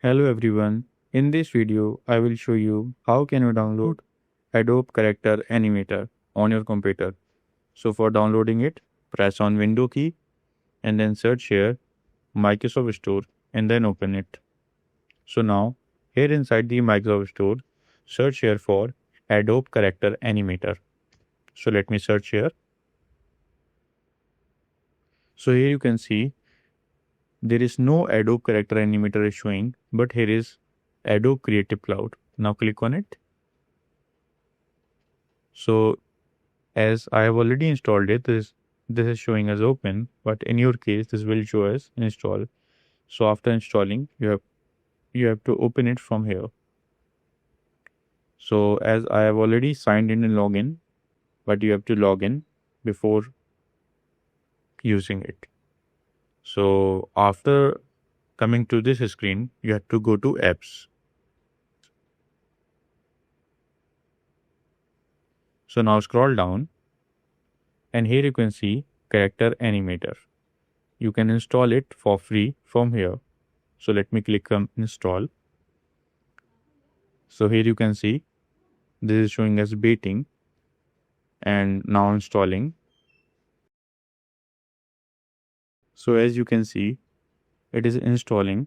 Hello everyone. In this video, I will show you how can you download Adobe Character Animator on your computer. So for downloading it, press on Window key and then search here Microsoft Store and then open it. So now here inside the Microsoft Store, search here for Adobe Character Animator. So let me search here. So here you can see there is no Adobe Character Animator is showing, but here is Adobe Creative Cloud. Now click on it. So as I have already installed it, this is showing as open, but in your case this will show as install. So after installing, you have to open it from here. So as I have already signed in and login, but you have to log in before using it. So after coming to this screen, you have to go to apps. So now scroll down and here you can see Character Animator. You can install it for free from here. So let me click on install. So here you can see this is showing as waiting and now installing. So as you can see, it is installing.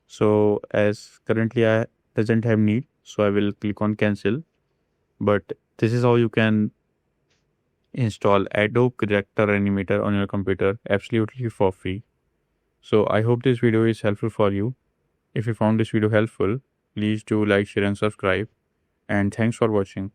So as currently I doesn't have need, so I will click on cancel. But this is how you can install Adobe Character Animator on your computer absolutely for free. So I hope this video is helpful for you. If you found this video helpful, please do like, share and subscribe. And thanks for watching.